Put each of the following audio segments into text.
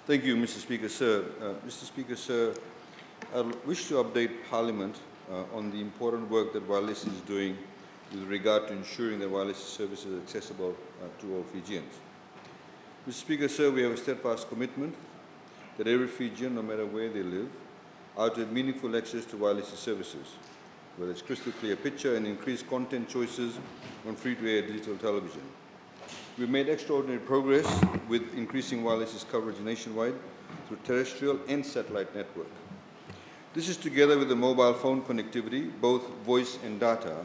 Thank you, Mr. Speaker, sir. Mr. Speaker, sir, I wish to update Parliament on the important work that Wireless is doing with regard to ensuring that wireless services are accessible to all Fijians. Mr. Speaker, sir, we have a steadfast commitment that every Fijian, no matter where they live, are to have meaningful access to wireless services, whether it's crystal clear picture and increased content choices on free-to-air digital television. We've made extraordinary progress with increasing wireless coverage nationwide through terrestrial and satellite network. This is together with the mobile phone connectivity, both voice and data.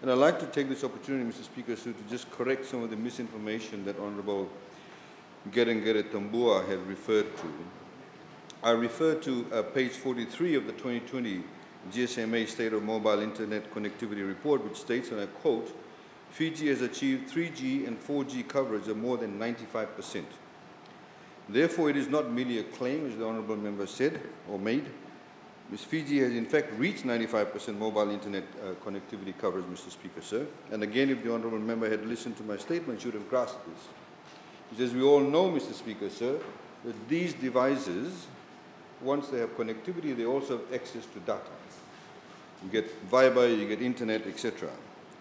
And I'd like to take this opportunity, Mr. Speaker, to just correct some of the misinformation that Honourable Gerengere Tambua had referred to. I refer to page 43 of the 2020 GSMA State of Mobile Internet Connectivity Report, which states, and I quote, Fiji has achieved 3G and 4G coverage of more than 95%. Therefore, it is not merely a claim, as the Honourable Member said or made. Ms. Fiji has in fact reached 95% mobile internet connectivity coverage, Mr. Speaker, sir. And again, if the Honourable Member had listened to my statement, she would have grasped this. Because as we all know, Mr. Speaker, sir, that these devices, once they have connectivity, they also have access to data. You get Viber, you get internet, etc.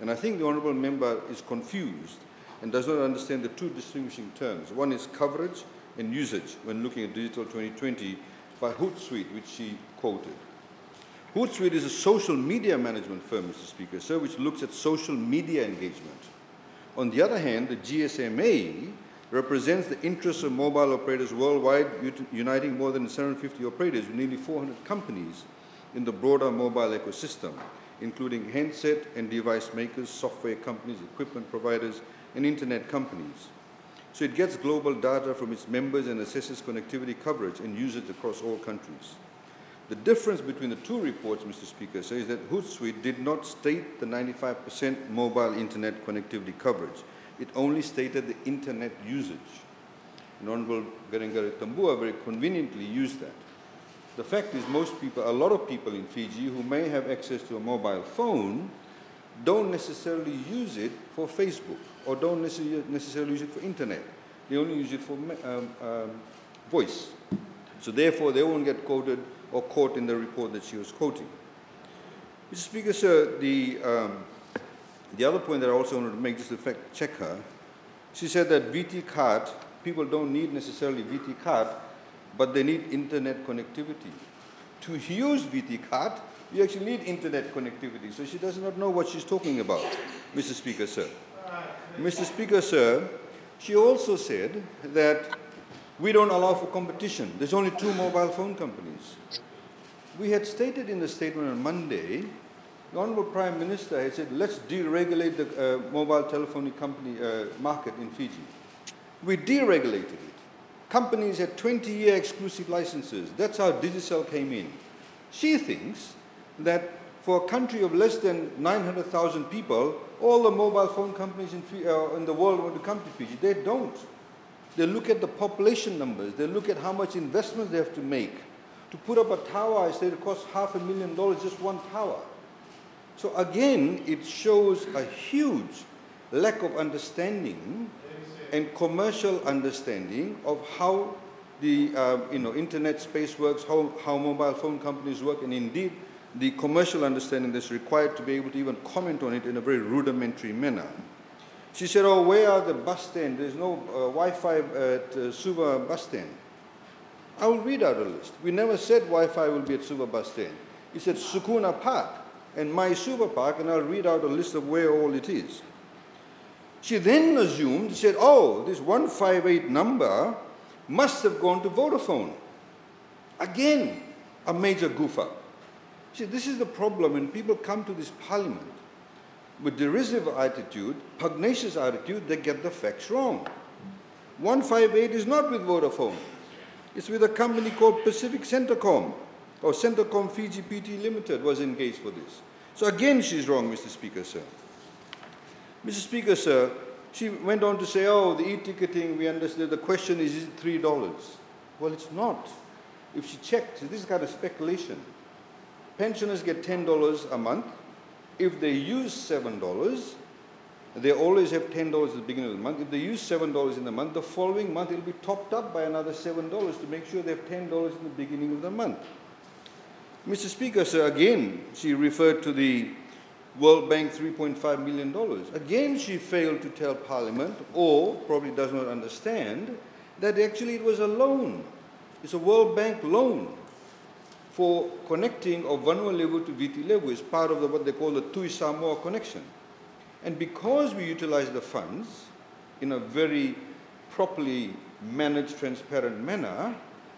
And I think the Honourable Member is confused and does not understand the two distinguishing terms. One is coverage and usage when looking at Digital 2020 by Hootsuite, which she quoted. Hootsuite is a social media management firm, Mr. Speaker, sir, which looks at social media engagement. On the other hand, the GSMA represents the interests of mobile operators worldwide, uniting more than 750 operators with nearly 400 companies in the broader mobile ecosystem, including handset and device makers, software companies, equipment providers, and internet companies. So it gets global data from its members and assesses connectivity coverage and usage across all countries. The difference between the two reports, Mr. Speaker, says that Hootsuite did not state the 95% mobile internet connectivity coverage. It only stated the internet usage. And Honourable Gerengere Tambua very conveniently used that. The fact is a lot of people in Fiji who may have access to a mobile phone don't necessarily use it for Facebook or don't necessarily use it for internet. They only use it for voice. So therefore, they won't get quoted or caught in the report that she was quoting. Mr. Speaker, sir, the other point that I also wanted to make, just to fact check her, she said that VT card, people don't need necessarily VT card, but they need internet connectivity. To use VT card, you actually need internet connectivity. So she does not know what she's talking about, Mr. Speaker, sir. Mr. Speaker, sir, she also said that we don't allow for competition. There's only 2 mobile phone companies. We had stated in the statement on Monday, the Honourable Prime Minister had said, let's deregulate the mobile telephony company market in Fiji. We deregulated it. Companies had 20-year exclusive licenses. That's how Digicel came in. She thinks that for a country of less than 900,000 people, all the mobile phone companies in the world want to come to Fiji. They don't. They look at the population numbers. They look at how much investment they have to make. To put up a tower, I said it costs $500,000 just one tower. So again, it shows a huge lack of understanding and commercial understanding of how the internet space works, how mobile phone companies work, and indeed the commercial understanding that's required to be able to even comment on it in a very rudimentary manner. She said, oh, where are the bus stand? There's no Wi-Fi at Suva bus stand. I will read out a list. We never said Wi-Fi will be at Suva bus stand. It said Sukuna Park and My Suva Park, and I'll read out a list of where all it is. She then assumed, she said, oh, this 158 number must have gone to Vodafone. Again, a major goof up. See, this is the problem when people come to this parliament with derisive attitude, pugnacious attitude, they get the facts wrong. 158 is not with Vodafone. It's with a company called Pacific Centrecom, or Centrecom Fiji PT Limited was engaged for this. So again, she's wrong, Mr. Speaker, sir. Mr. Speaker, sir, she went on to say, oh, the e-ticketing, we understand, the question is it $3? Well, it's not. If she checked, this is kind of speculation. Pensioners get $10 a month. If they use $7, They always have $10 at the beginning of the month. If they use $7 in the month, the following month it will be topped up by another $7 to make sure they have $10 in the beginning of the month. Mr. Speaker, sir, again, she referred to the World Bank $3.5 million. Again, she failed to tell Parliament, or probably does not understand, that actually it was a loan. It's a World Bank loan for connecting of Vanua level to Viti level. It's part of what they call the Tui Samoa connection. And because we utilize the funds in a very properly managed, transparent manner,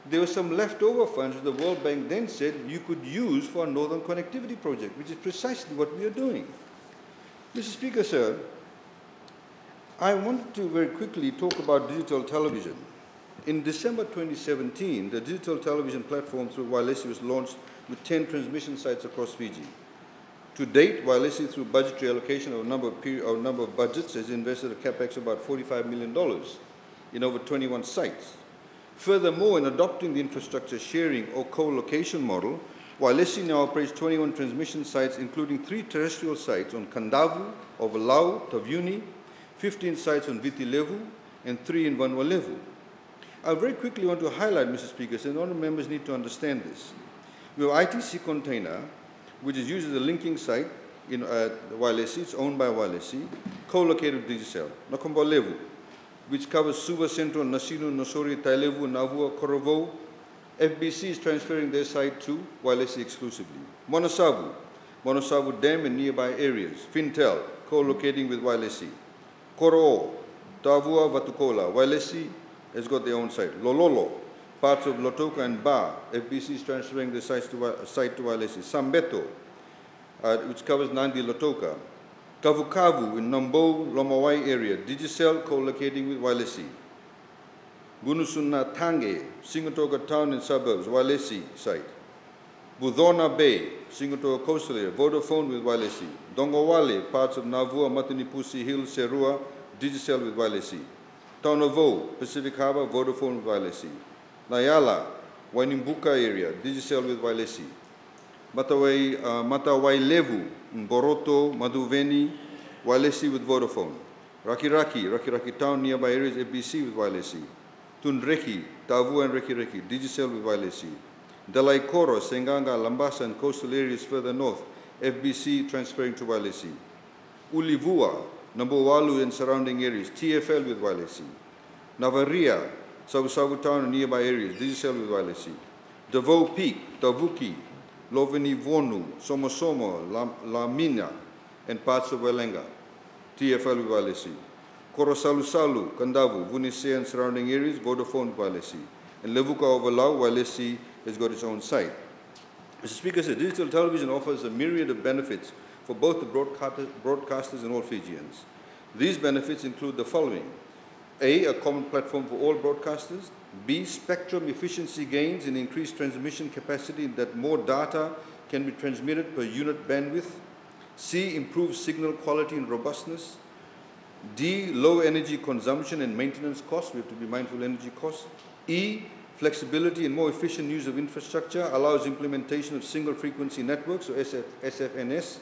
there were some leftover funds the World Bank then said you could use for a Northern Connectivity Project, which is precisely what we are doing. Mr. Speaker, sir, I wanted to very quickly talk about digital television. In December 2017, the digital television platform through Wailesi was launched with 10 transmission sites across Fiji. To date, Wailesi, through budgetary allocation of a number of budgets, has invested a capex of about $45 million in over 21 sites. Furthermore, in adopting the infrastructure sharing or co-location model, Wailesi now operates 21 transmission sites, including 3 terrestrial sites on Kandavu, Ovalau, Taviuni, 15 sites on Viti Levu, and 3 in Vanua Levu. I very quickly want to highlight, Mr. Speaker, and honourable members need to understand this. We have ITC container, which is used as a linking site in Wailesi. It's owned by Wailesi, co-located with Digicel. Nakomba Levu, which covers Suva Central, Nasinu, Nosori, Tailevu, Navua, Korovo. FBC is transferring their site to Wailesi exclusively. Monosavu Dam and nearby areas. Fintel, co-locating with Wailesi. Koro'o, Tavua, Vatukola. Wailesi has got their own site. Lololo, parts of Lotoka and Ba, FBC is transferring the site to Wailesi. Sambeto, which covers Nandi, Lotoka. Kavukavu in Nambo, Lomawai area, Digicel co-locating with Wailesi. Gunusuna Tange, Singatoga town and suburbs, Wailesi site. Budhona Bay, Singatoga coastal area, Vodafone with Wailesi. Dongowale, parts of Navua, Matanipusi Hill, Serua, Digicel with Wailesi. Taunavo, Pacific Harbour, Vodafone with Wailesi. Nayala, Wainimbuka area, Digicel with Wailesi. Matawai Levu, Boroto, Maduveni, Wailesi with Vodafone. Rakiraki town, nearby areas, FBC with Wailesi. Tunreki, Tavu and Reki, Digicel with Wailesi. Dalaikoro, Senganga, Lambasa and coastal areas further north, FBC transferring to Wailesi. Ulivua, Nambowalu and surrounding areas, TFL with Wailesi. Navaria, Savusavu town and nearby areas, Digicel with Wailesi. Davao Peak, Tavuki, Loveni Vonu, Somosomo, Lamina, and parts of Welenga, TFL with Wailesi. Korosalu, Kandavu, Vunise and surrounding areas, Vodafone with Wailesi. And Levuka Ovalau, Wailesi has got its own site. Mr. Speaker, digital television offers a myriad of benefits for both the broadcasters and all Fijians. These benefits include the following. A common platform for all broadcasters. B, spectrum efficiency gains and increased transmission capacity that more data can be transmitted per unit bandwidth. C, improved signal quality and robustness. D, low energy consumption and maintenance costs. We have to be mindful of energy costs. E, flexibility and more efficient use of infrastructure allows implementation of single frequency networks, or SFNS,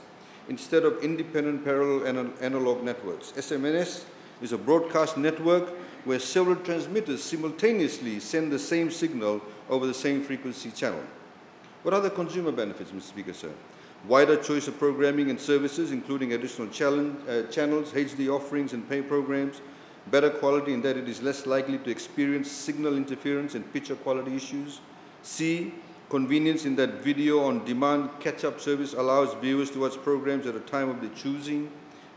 instead of independent parallel analog networks. SMNS is a broadcast network where several transmitters simultaneously send the same signal over the same frequency channel. What are the consumer benefits, Mr. Speaker, sir? Wider choice of programming and services, including additional channels, HD offerings and pay programs, better quality in that it is less likely to experience signal interference and picture quality issues. C, convenience in that video on demand catch-up service allows viewers to watch programs at a time of their choosing.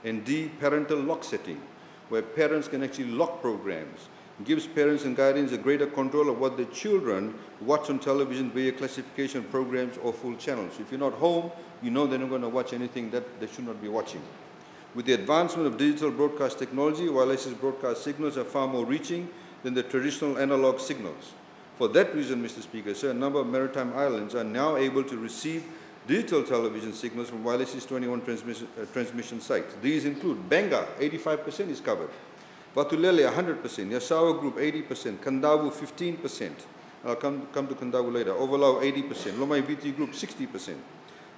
And D, parental lock setting, where parents can actually lock programs. It gives parents and guardians a greater control of what their children watch on television via classification programs or full channels. So if you're not home, you know they're not going to watch anything that they should not be watching. With the advancement of digital broadcast technology, Wailesi's broadcast signals are far more reaching than the traditional analog signals. For that reason, Mr. Speaker, sir, a number of maritime islands are now able to receive digital television signals from Wailesi's 21 transmission sites. These include Benga, 85% is covered. Vatulele, 100%. Yasawa Group, 80%. Kandavu, 15%. I'll come to Kandavu later. Ovalau, 80%. Lomai Viti Group, 60%.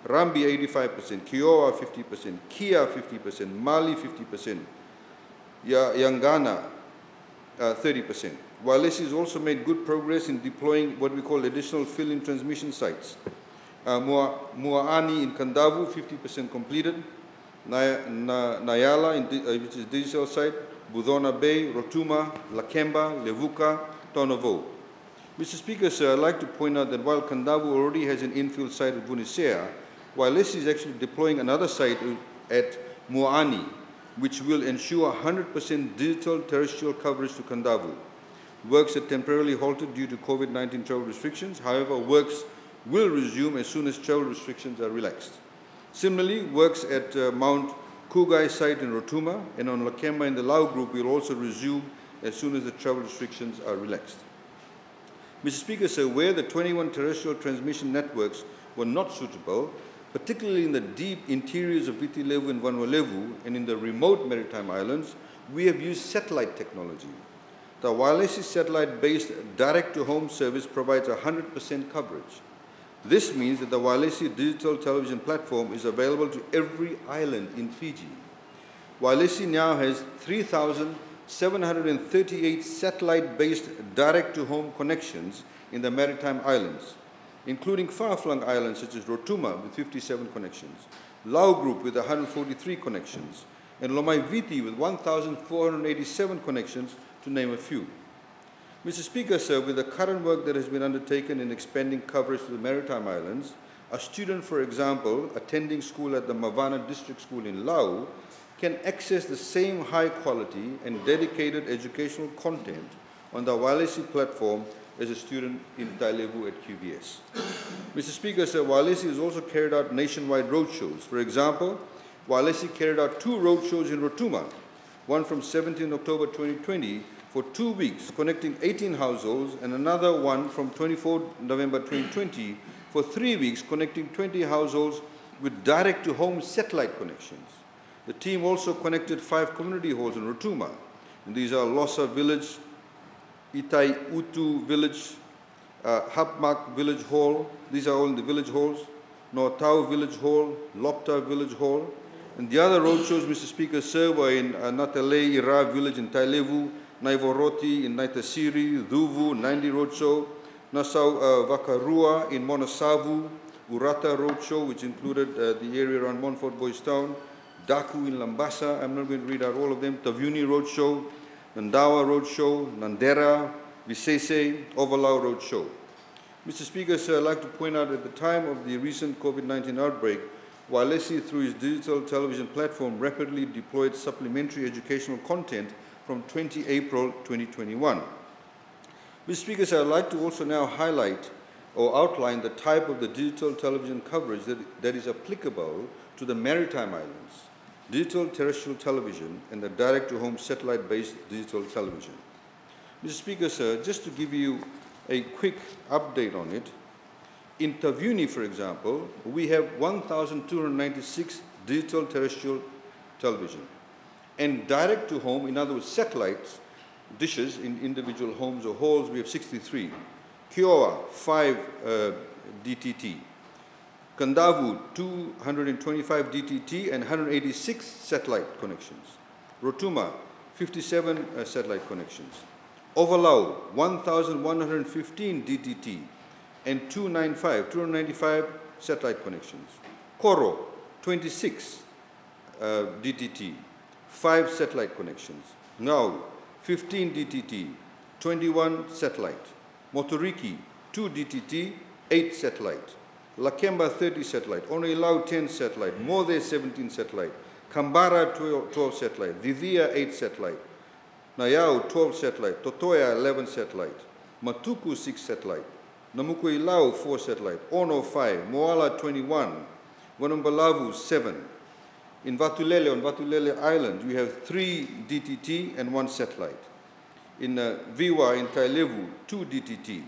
Rambi 85%, Kiowa 50%, Kia 50%, Mali 50%, Yangana 30%. Wailesi has also made good progress in deploying what we call additional fill-in transmission sites. Muaani in Kandavu, 50% completed. Nayala, which is digital site, Budona Bay, Rotuma, Lakemba, Levuka, Tonovo. Mr. Speaker, sir, I'd like to point out that while Kandavu already has an infield site at Vunisea, Wailesi is actually deploying another site at Muaani, which will ensure 100% digital terrestrial coverage to Kandavu. Works are temporarily halted due to COVID-19 travel restrictions. However, works will resume as soon as travel restrictions are relaxed. Similarly, works at Mount Kugai site in Rotuma and on Lakemba in the Lau group will also resume as soon as the travel restrictions are relaxed. Mr. Speaker, sir, where the 21 terrestrial transmission networks were not suitable, particularly in the deep interiors of Viti Levu and Vanuatu and in the remote maritime islands, we have used satellite technology. The Wailesi satellite-based direct-to-home service provides 100% coverage. This means that the Wailesi digital television platform is available to every island in Fiji. Wailesi now has 3,738 satellite-based direct-to-home connections in the maritime islands, including far-flung islands such as Rotuma with 57 connections, Lau Group with 143 connections, and Lomai Viti with 1,487 connections, to name a few. Mr. Speaker, sir, with the current work that has been undertaken in expanding coverage to the maritime islands, a student, for example, attending school at the Mavana District School in Lau can access the same high quality and dedicated educational content on the Wailesi platform as a student in Tailevu at QVS. Mr. Speaker, sir, Wailesi has also carried out nationwide roadshows. For example, Wailesi carried out 2 roadshows in Rotuma, one from 17 October 2020 for 2 weeks, connecting 18 households, and another one from 24 November 2020 for 3 weeks, connecting 20 households with direct-to-home satellite connections. The team also connected 5 community halls in Rotuma, and these are Losa Village, Itai Utu Village, Hapmak Village Hall. These are all in the village halls. Nortau Village Hall, Lopta Village Hall. And the other roadshows, Mr. Speaker, sir, were in Natalei Ira Village in Tailevu, Naivoroti in Naitasiri, Duvu, Nandi Roadshow, Nassau Vakarua in Monasavu, Urata Roadshow, which included the area around Montfort Boys Town, Daku in Lambasa, I'm not going to read out all of them, Tavuni Roadshow, Nandawa Roadshow, Nandera, Visese, Ovalau Roadshow. Mr. Speaker, sir, I'd like to point out at the time of the recent COVID-19 outbreak, Wailesi, through his digital television platform, rapidly deployed supplementary educational content from 20 April 2021. Mr. Speaker, sir, I'd like to also now highlight or outline the type of the digital television coverage that is applicable to the maritime islands, digital terrestrial television, and the direct-to-home satellite-based digital television. Mr. Speaker, sir, just to give you a quick update on it, in Tavuni, for example, we have 1,296 digital terrestrial television. And direct-to-home, in other words, satellites, dishes in individual homes or halls, we have 63. Kiowa, 5 DTT. Kandavu, 225 DTT and 186 satellite connections. Rotuma, 57 satellite connections. Ovalau, 1,115 DTT and 295 satellite connections. Koro, 26 DTT, 5 satellite connections. Ngau, 15 DTT, 21 satellite. Motoriki, 2 DTT, 8 satellite. Lakemba, 30 satellite. Oneilau, 10 satellite. Mode, 17 satellite. Kambara, 12 satellite. Vivia, 8 satellite. Nayau, 12 satellite. Totoya, 11 satellite. Matuku, 6 satellite. Namukuilau, 4 satellite. Ono, 5. Moala, 21. Wanumbalavu, 7. In Vatulele, on Vatulele Island, we have 3 DTT and 1 satellite. In Viwa, in Tailevu, 2 DTT.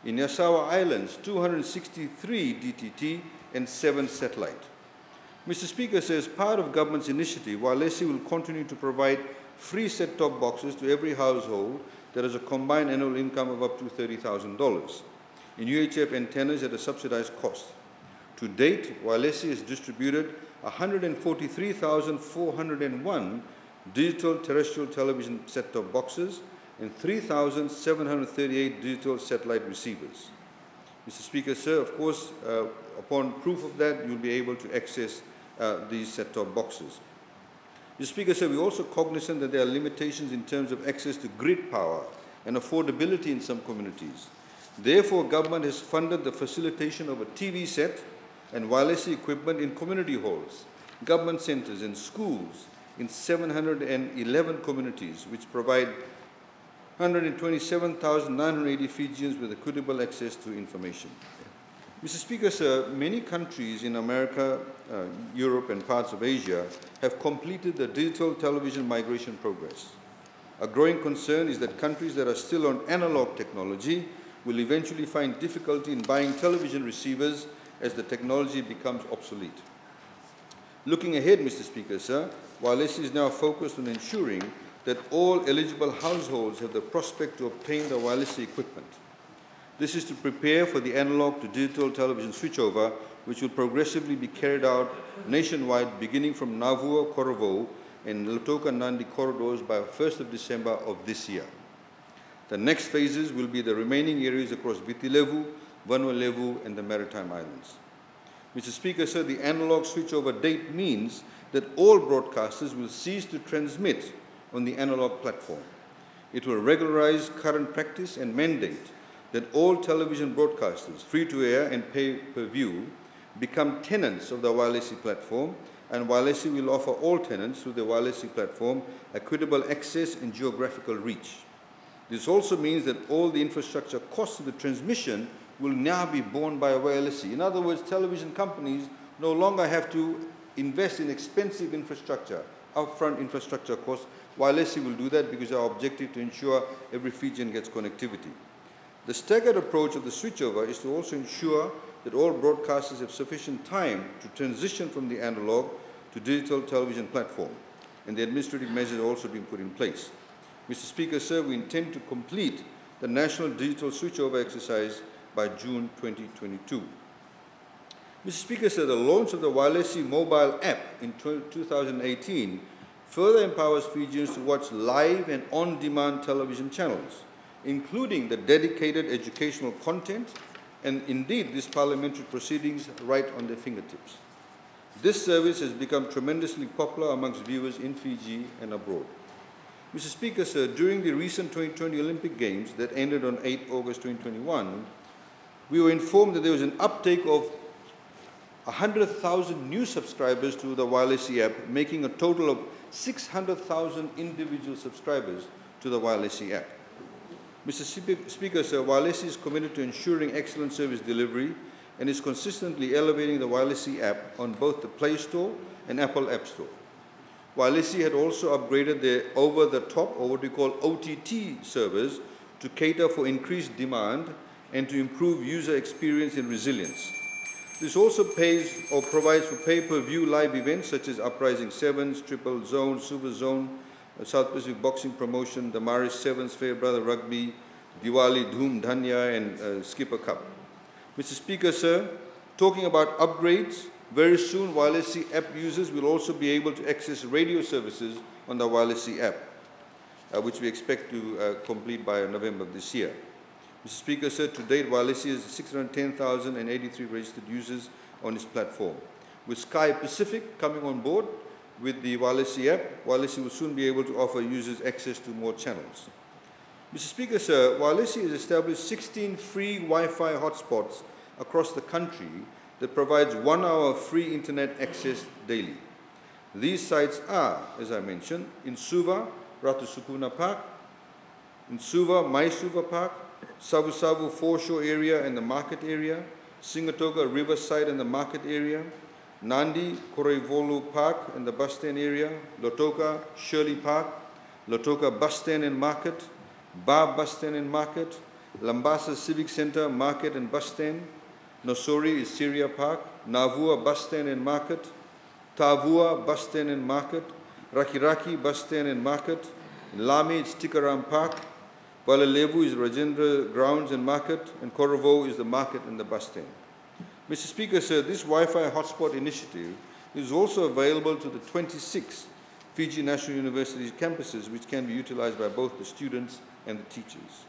In Yasawa Islands, 263 DTT and 7 satellite. Mr. Speaker, says part of government's initiative, Wailesi will continue to provide free set-top boxes to every household that has a combined annual income of up to $30,000 in UHF antennas at a subsidized cost. To date, Walesi has distributed 143,401 digital terrestrial television set-top boxes and 3,738 digital satellite receivers. Mr. Speaker, sir, of course, upon proof of that, you'll be able to access these set-top boxes. Mr. Speaker, sir, we're also cognizant that there are limitations in terms of access to grid power and affordability in some communities. Therefore, government has funded the facilitation of a TV set and wireless equipment in community halls, government centers and schools in 711 communities, which provide 127,980 Fijians with equitable access to information. Mr. Speaker, sir, many countries in America, Europe and parts of Asia have completed the digital television migration progress. A growing concern is that countries that are still on analog technology will eventually find difficulty in buying television receivers as the technology becomes obsolete. Looking ahead, Mr. Speaker, sir, Walesi is now focused on ensuring that all eligible households have the prospect to obtain the wireless equipment. This is to prepare for the analog to digital television switchover, which will progressively be carried out nationwide beginning from Navua, Korovo, and Lautoka Nandi corridors by 1st of December of this year. The next phases will be the remaining areas across Vitilevu, Vanuatu, and the Maritime Islands. Mr. Speaker, sir, the analog switchover date means that all broadcasters will cease to transmit on the analog platform. It will regularize current practice and mandate that all television broadcasters, free-to-air and pay-per-view, become tenants of the Walesi platform, and Walesi will offer all tenants through the Walesi platform equitable access and geographical reach. This also means that all the infrastructure costs of the transmission will now be borne by Walesi. In other words, television companies no longer have to invest in expensive infrastructure, upfront infrastructure costs. Walesi will do that because our objective to ensure every Fijian gets connectivity. The staggered approach of the switchover is to also ensure that all broadcasters have sufficient time to transition from the analog to digital television platform, and the administrative measures are also being put in place. Mr. Speaker, sir, we intend to complete the national digital switchover exercise by June 2022. Mr. Speaker, sir, the launch of the Walesi mobile app in 2018 further empowers Fijians to watch live and on-demand television channels, including the dedicated educational content and indeed these parliamentary proceedings right on their fingertips. This service has become tremendously popular amongst viewers in Fiji and abroad. Mr. Speaker, sir, during the recent 2020 Olympic Games that ended on 8 August 2021, we were informed that there was an uptake of 100,000 new subscribers to the Walesi app, making a total of 600,000 individual subscribers to the Walesi app. Mr. Speaker, sir, Walesi is committed to ensuring excellent service delivery and is consistently elevating the Walesi app on both the Play Store and Apple App Store. Walesi had also upgraded their over-the-top, or what we call OTT servers, to cater for increased demand and to improve user experience and resilience. This also provides for pay-per-view live events such as Uprising Sevens, Triple Zone, Super Zone, South Pacific Boxing Promotion, the Maris Sevens, Fair Brother Rugby, Diwali Dhoom Dhanya, and Skipper Cup. Mr. Speaker, sir, talking about upgrades, very soon Walesi app users will also be able to access radio services on the Walesi app, which we expect to complete by November of this year. Mr. Speaker, sir, to date, Walesi has 610,083 registered users on its platform. With Sky Pacific coming on board with the Walesi app, Walesi will soon be able to offer users access to more channels. Mr. Speaker, sir, Walesi has established 16 free Wi-Fi hotspots across the country that provides 1 hour of free internet access daily. These sites are, as I mentioned, in Suva, Ratu Supuna Park, in Suva, Mai Suva Park, Savu Savu foreshore area and the market area, Singatoga Riverside and the market area, Nandi, Koreivolu Park and the bus stand area, Lautoka, Shirley Park, Lautoka bus stand and market, Ba bus stand and market, Lambasa Civic Center market and bus stand, Nosori is Syria Park, Navua bus stand and market, Tavua bus stand and market, Rakiraki bus stand and market, Lami is Tikaram Park, Valalevu is Rajendra Grounds and Market, and Korovo is the market and the bus stand. Mr. Speaker, sir, this Wi-Fi hotspot initiative is also available to the 26 Fiji National University campuses, which can be utilized by both the students and the teachers.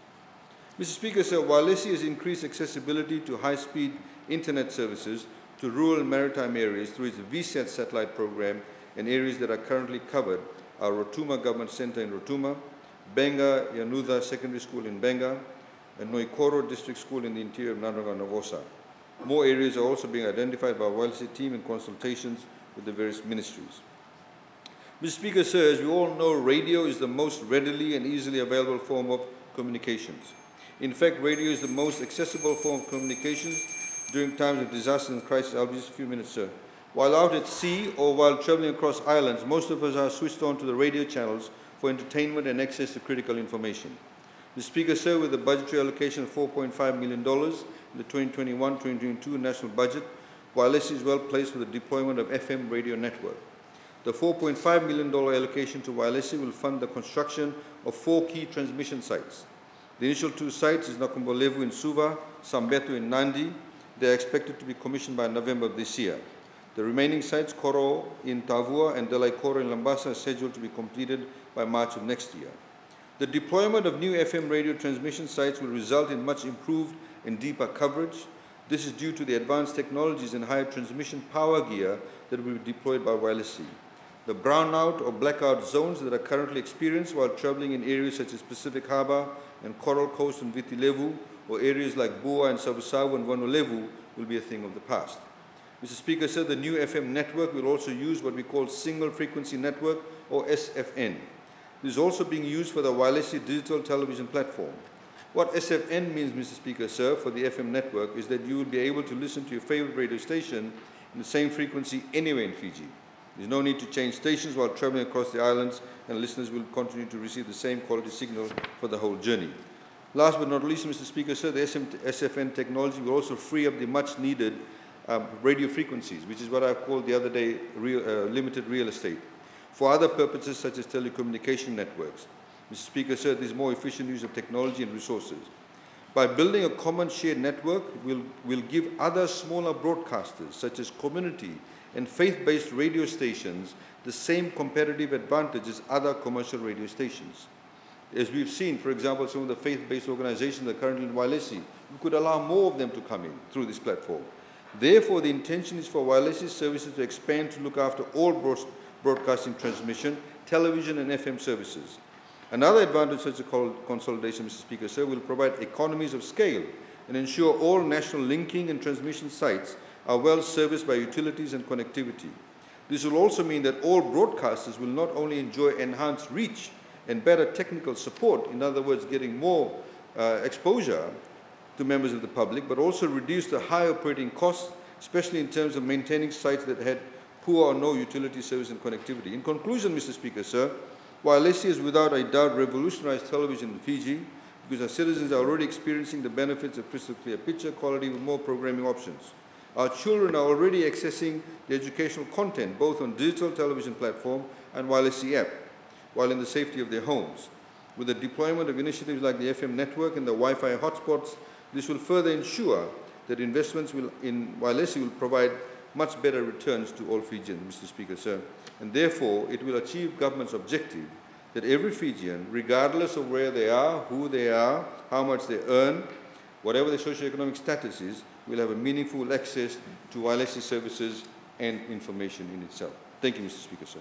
Mr. Speaker, sir, while LESI has increased accessibility to high-speed internet services to rural and maritime areas through its VSAT satellite program in areas that are currently covered are Rotuma Government Center in Rotuma, Benga Yanuda Secondary School in Benga, and Noikoro District School in the interior of Nanraga Navosa. More areas are also being identified by the YLC team in consultations with the various ministries. Mr. Speaker, sir, as we all know, radio is the most readily and easily available form of communications. In fact, radio is the most accessible form of communications during times of disaster and crisis. I'll be just a few minutes, sir. While out at sea or while traveling across islands, most of us are switched on to the radio channels for entertainment and access to critical information. Mr. Speaker, sir, with the budgetary allocation of $4.5 million in the 2021-2022 national budget, YLC is well placed for the deployment of FM radio network. The $4.5 million allocation to YLC will fund the construction of 4 key transmission sites. The initial 2 sites is Nakumbolevu in Suva, Sambetu in Nandi. They are expected to be commissioned by November of this year. The remaining sites, Koro in Tavua and Delai Koro in Lambasa, are scheduled to be completed by March of next year. The deployment of new FM radio transmission sites will result in much improved and deeper coverage. This is due to the advanced technologies and higher transmission power gear that will be deployed by YLC. The brownout or blackout zones that are currently experienced while traveling in areas such as Pacific Harbour and Coral Coast and Vitilevu, or areas like Bua and Savusavu and Vanulevu, will be a thing of the past. Mr. Speaker, sir, the new FM network will also use what we call single frequency network, or SFN. This is also being used for the YLC digital television platform. What SFN means, Mr. Speaker, sir, for the FM network is that you will be able to listen to your favorite radio station in the same frequency anywhere in Fiji. There's no need to change stations while traveling across the islands, and listeners will continue to receive the same quality signal for the whole journey. Last but not least, Mr. Speaker, sir, the SFN technology will also free up the much needed radio frequencies, which is what I called the other day limited real estate, for other purposes such as telecommunication networks. Mr. Speaker, sir, this is more efficient use of technology and resources. By building a common shared network, we'll give other smaller broadcasters, such as community and faith-based radio stations, the same competitive advantage as other commercial radio stations. As we've seen, for example, some of the faith-based organizations that are currently in YLC, we could allow more of them to come in through this platform. Therefore, the intention is for YLC services to expand to look after all broadcasting transmission, television and FM services. Another advantage of such a consolidation, Mr. Speaker, sir, will provide economies of scale and ensure all national linking and transmission sites are well serviced by utilities and connectivity. This will also mean that all broadcasters will not only enjoy enhanced reach and better technical support, in other words, getting more exposure to members of the public, but also reduce the high operating costs, especially in terms of maintaining sites that had poor or no utility service and connectivity. In conclusion, Mr. Speaker, sir, while YLC has without a doubt revolutionized television in Fiji, because our citizens are already experiencing the benefits of crystal clear picture quality with more programming options. Our children are already accessing the educational content both on digital television platform and YLC app, while in the safety of their homes. With the deployment of initiatives like the FM network and the Wi-Fi hotspots, this will further ensure that investments in YLC will provide much better returns to all Fijians, Mr. Speaker, sir. And therefore, it will achieve government's objective that every Fijian, regardless of where they are, who they are, how much they earn, whatever their socioeconomic status is, will have a meaningful access to YLC services and information in itself. Thank you, Mr. Speaker, sir.